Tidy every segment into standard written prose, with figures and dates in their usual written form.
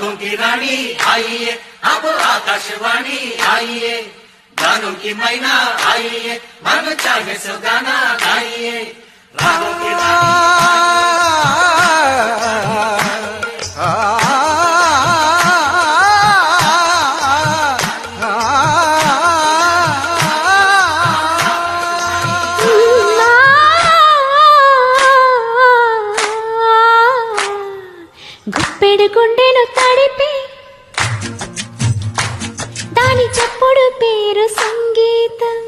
बातों की रानी आइए, अब आकाशवाणी आइए, गानों की मैना आइए, मन चाहे सो गाना गाइए, रागों की గుప్పెడు గుండెను తడిపి దాని చప్పుడు పేరు సంగీతం.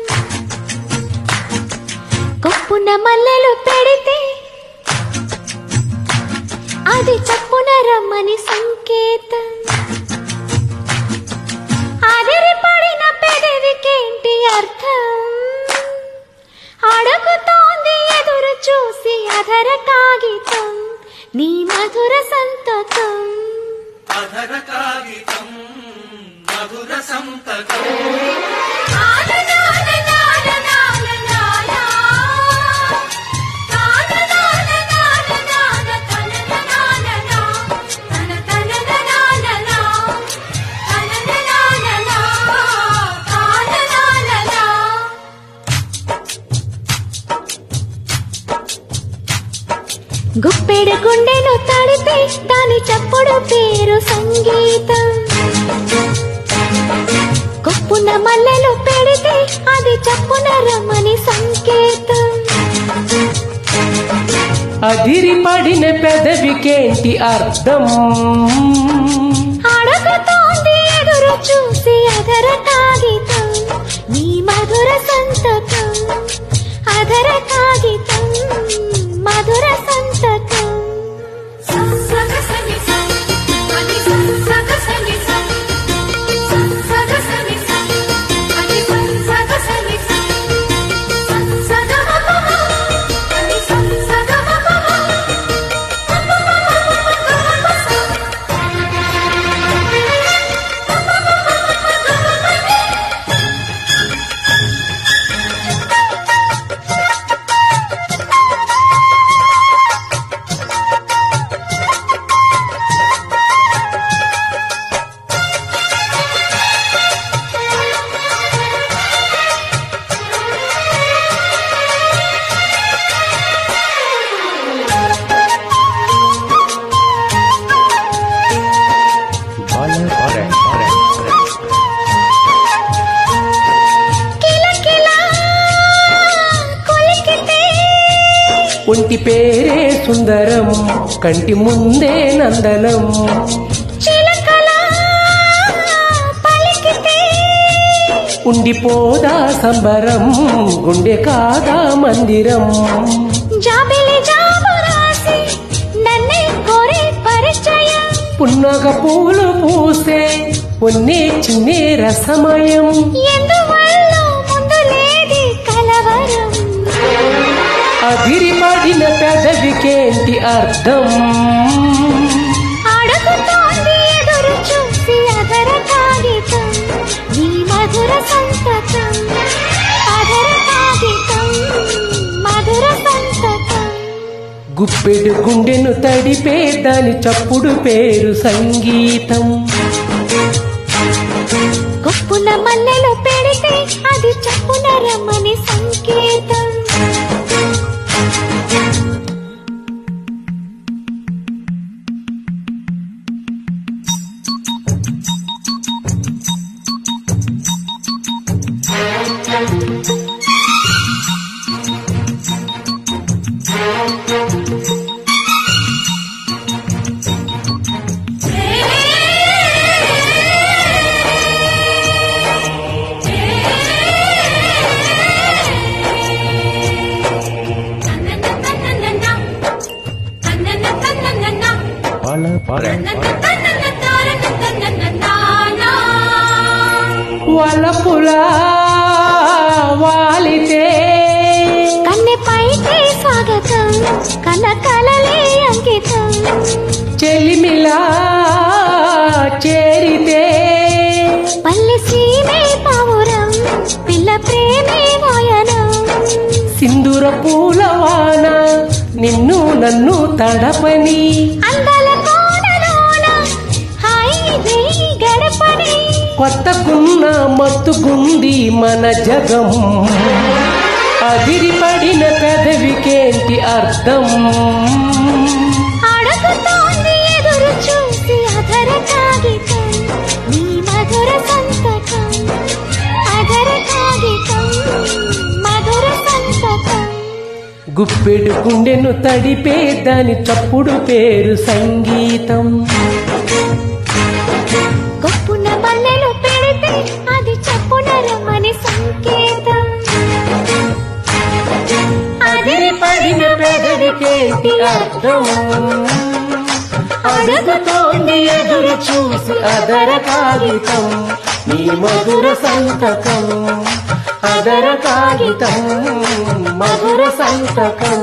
కొప్పున మల్లెలు పెడితే అది చప్పున రమ్మని సంకేతం. అదిరిపడిన పెదవికేంటి అర్థం, అడుగుతోంది ఎదురు చూసి అధర కాగితం నీ మధుర సంతకం. అధర కాగితం మధుర సంతకం. గుప్పెడు గుండెను తడిపి దాని చప్పుడు పేరు సంగీతం. కొప్పున మల్లెలు పెడితే అది చప్పున రమ్మని సంకేతం. అదిరిపడిన పెదవికేంటి అర్థం, అడుగుతోంది ఎదురు చూసి అధర కాగితం నీ మధుర సంతకం. అధర కాగితం మధుర సంతకం. ఒంటి పేరే సుందరం కంటి ముందే నందనం. ఉండిపోదా సంబరం గుండె కాదా మందిరం. పున్నగ పూలు పూసే ఒన్నే చిన్నే రసమయం. అదిరిపడిన పెదవికేంటి అర్థం, అడుగుతోంది ఎదురు చూసి అధర కాగితం నీ మధుర సంతకం. అధర కాగితం మధుర సంతకం. గుప్పెడు గుండెను తడిపే దాని చప్పుడు పేరు సంగీతం. కొప్పున మల్లెలు పెడితే అది చప్పున రమ్మని సంకేతం. వలపులా వాలితే కన్నెపైకి స్వాగతం కనకలలే అంకితం. చెలిమిలా చేరితే పల్లె సీమే పావురం పిల్ల ప్రేమే వాయనం. సింధూర పూలవాన నిన్ను నన్ను తడపని అందాల కోనలోన హాయి కొత్తకున్న మత్తుగుంది మన జగం, అదిరిపడిన పెదవికేంటి అర్థం? అడుగుతోంది ఎదురు చూసి అధర కాగితం, నీ మధుర సంతకం. అధర కాగితం, మధుర సంతకం. గుప్పెడు గుండెను తడిపే దాని చప్పుడు పేరు సంగీతం. గొప్పున మల్లెలు పెడితే అది చప్పున రమ్మని సంకేతం. అదిరిపడిన పెదవికేంటి అర్థం? అడుగుతోంది ఎదురు చూసి అదర కాగితం, నీ మధుర సంతకం. అదర కాగితం, మధుర సంతకం.